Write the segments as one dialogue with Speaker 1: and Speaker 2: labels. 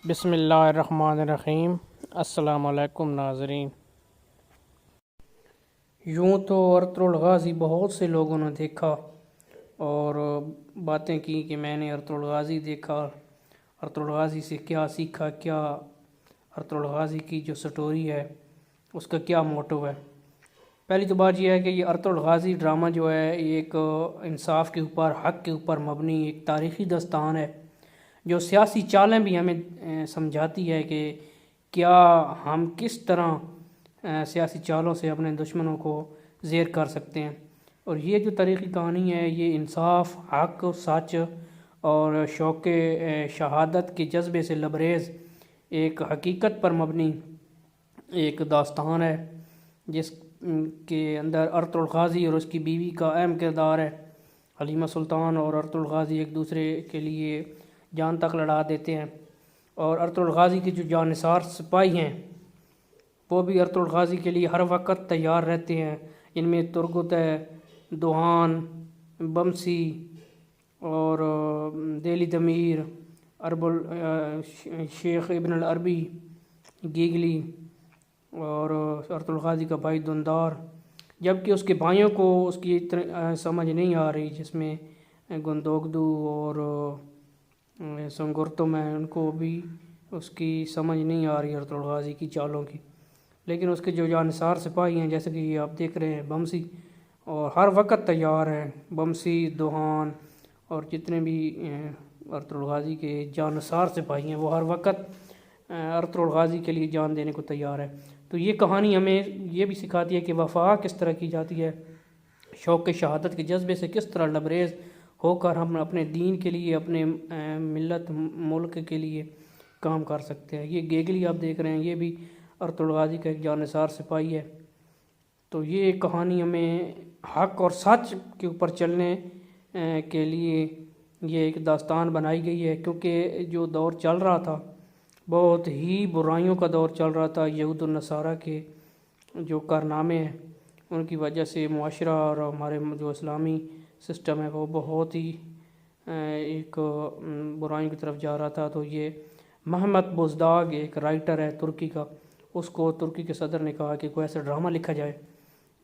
Speaker 1: بسم اللہ الرحمن الرحیم۔ السلام علیکم ناظرین۔ یوں تو ارطغرل غازی بہت سے لوگوں نے دیکھا اور باتیں کی کہ میں نے ارطغرل غازی دیکھا، ارطغرل غازی سے کیا سیکھا، کیا ارطغرل غازی کی جو سٹوری ہے اس کا کیا موٹو ہے۔ پہلی تو بات یہ ہے کہ یہ ارطغرل غازی ڈرامہ جو ہے یہ ایک انصاف کے اوپر، حق کے اوپر مبنی ایک تاریخی داستان ہے جو سیاسی چالیں بھی ہمیں سمجھاتی ہے کہ کیا ہم کس طرح سیاسی چالوں سے اپنے دشمنوں کو زیر کر سکتے ہیں۔ اور یہ جو تاریخی کہانی ہے یہ انصاف، حق، سچ اور شوق شہادت کے جذبے سے لبریز ایک حقیقت پر مبنی ایک داستان ہے جس کے اندر ارطغرل غازی اور اس کی بیوی کا اہم کردار ہے۔ حلیمہ سلطان اور ارطغرل غازی ایک دوسرے کے لیے جان تک لڑا دیتے ہیں، اور ارطغرل غازی کے جو جانثار سپاہی ہیں وہ بھی ارطغرل غازی کے لیے ہر وقت تیار رہتے ہیں، ان میں ترگت ہے، دوحان، بمسی اور دہلی دمیر، شیخ ابن العربی گیگلی اور ارطغرل غازی کا بھائی دندار، جبکہ اس کے بھائیوں کو اس کی سمجھ نہیں آ رہی، جس میں گندوگدو اور سنگرتم ہے، ان کو بھی اس کی سمجھ نہیں آ رہی ارطغرل غازی کی چالوں کی۔ لیکن اس کے جو جانثار سپاہی ہیں جیسے کہ یہ آپ دیکھ رہے ہیں بمسی، اور ہر وقت تیار ہیں، بمسی، دوحان اور جتنے بھی ارطغرل غازی کے جانثار سپاہی ہیں وہ ہر وقت ارطغرل غازی کے لیے جان دینے کو تیار ہے۔ تو یہ کہانی ہمیں یہ بھی سکھاتی ہے کہ وفا کس طرح کی جاتی ہے، شوق شہادت کے جذبے سے کس طرح لبریز ہو کر ہم اپنے دین کے لیے، اپنے ملت ملک کے لیے کام کر سکتے ہیں۔ یہ گیگلی آپ دیکھ رہے ہیں، یہ بھی ارطغرل غازی کا ایک جانثار سپاہی ہے۔ تو یہ کہانی ہمیں حق اور سچ کے اوپر چلنے کے لیے یہ ایک داستان بنائی گئی ہے، کیونکہ جو دور چل رہا تھا بہت ہی برائیوں کا دور چل رہا تھا۔ یہود و نصارہ کے جو کارنامے ہیں ان کی وجہ سے معاشرہ اور ہمارے جو اسلامی سسٹم ہے وہ بہت ہی ایک برائیوں کی طرف جا رہا تھا۔ تو یہ محمد بزداگ ایک رائٹر ہے ترکی کا، اس کو ترکی کے صدر نے کہا کہ کوئی ایسا ڈرامہ لکھا جائے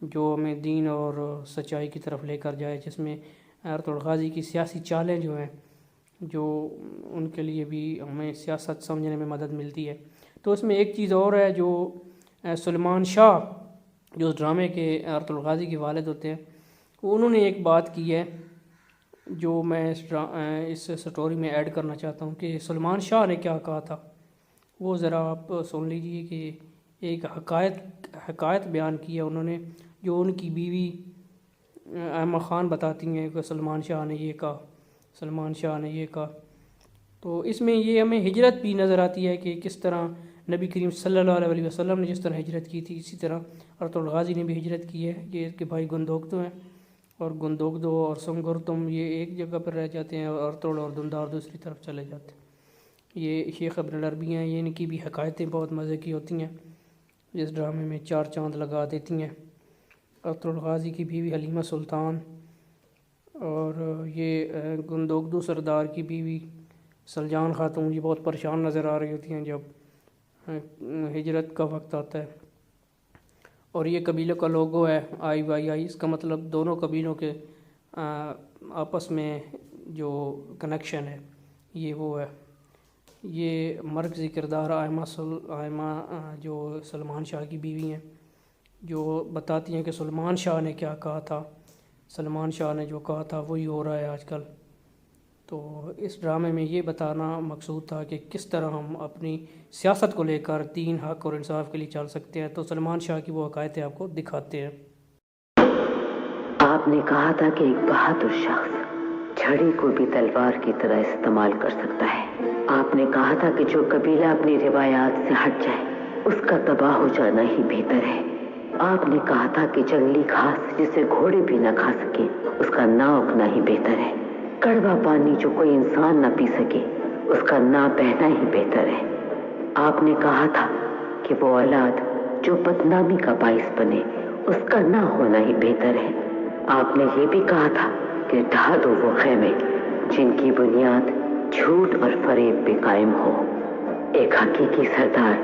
Speaker 1: جو ہمیں دین اور سچائی کی طرف لے کر جائے، جس میں ارطغرل غازی کی سیاسی چالیں جو ہیں جو ان کے لیے بھی ہمیں سیاست سمجھنے میں مدد ملتی ہے۔ تو اس میں ایک چیز اور ہے، جو سلیمان شاہ جو اس ڈرامے کے ارطغرل غازی کے والد ہوتے ہیں، انہوں نے ایک بات کی ہے جو میں اس سٹوری میں ایڈ کرنا چاہتا ہوں کہ سلیمان شاہ نے کیا کہا تھا، وہ ذرا آپ سن لیجئے کہ ایک حکایت بیان کی ہے انہوں نے، جو ان کی بیوی ایما خان بتاتی ہیں کہ سلیمان شاہ نے یہ کہا، سلیمان شاہ نے یہ کہا۔ تو اس میں یہ ہمیں ہجرت بھی نظر آتی ہے کہ کس طرح نبی کریم صلی اللہ علیہ وسلم نے جس طرح ہجرت کی تھی، اسی طرح ارطغرل غازی نے بھی ہجرت کی ہے۔ یہ اس کے بھائی گندوگدو ہیں، اور گندوگدو اور سنگرتم یہ ایک جگہ پر رہ جاتے ہیں، اور ارطغرل اور دندار دوسری طرف چلے جاتے ہیں۔ یہ شیخ ابن العربی ہیں، یہ ان کی بھی حکایتیں بہت مزے کی ہوتی ہیں، جس ڈرامے میں چار چاند لگا دیتی ہیں۔ ارطغرل غازی کی بیوی حلیمہ سلطان اور یہ گندوگدو سردار کی بیوی سلجان خاتون یہ بہت پریشان نظر آ رہی ہوتی ہیں جب ہجرت کا وقت آتا ہے۔ اور یہ قبیلے کا لوگو ہے IYI، اس کا مطلب دونوں قبیلوں کے آپس میں جو کنیکشن ہے یہ وہ ہے۔ یہ مرکزی کردار آئمہ جو سلیمان شاہ کی بیوی ہیں، جو بتاتی ہیں کہ سلیمان شاہ نے کیا کہا تھا، سلیمان شاہ نے جو کہا تھا وہی ہو رہا ہے آج کل۔ تو اس ڈرامے میں یہ بتانا مقصود تھا کہ کس طرح ہم اپنی سیاست کو لے کر دین، حق اور انصاف کے لیے چل سکتے ہیں۔ تو سلیمان شاہ کی وہ حکایتیں آپ کو دکھاتے ہیں۔
Speaker 2: آپ نے کہا تھا کہ ایک بہادر شخص چھڑی کو بھی تلوار کی طرح استعمال کر سکتا ہے۔ آپ نے کہا تھا کہ جو قبیلہ اپنی روایات سے ہٹ جائے اس کا تباہ ہو جانا ہی بہتر ہے۔ آپ نے کہا تھا کہ جنگلی گھاس جسے گھوڑے بھی نہ کھا سکے اس کا نہ اگنا ہی بہتر ہے۔ کڑوا پانی جو کوئی انسان نہ پی سکے اس کا نہ بہنا ہی بہتر ہے۔ آپ نے کہا تھا کہ وہ اولاد جو بدنامی کا باعث بنے اس کا نہ ہونا ہی بہتر ہے۔ آپ نے یہ بھی کہا تھا کہ ڈھا دو وہ خیمے جن کی بنیاد جھوٹ اور فریب پہ قائم ہو۔ ایک حقیقی سردار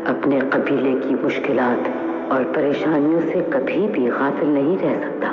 Speaker 2: اپنے قبیلے کی مشکلات اور پریشانیوں سے کبھی بھی غافل نہیں رہ سکتا۔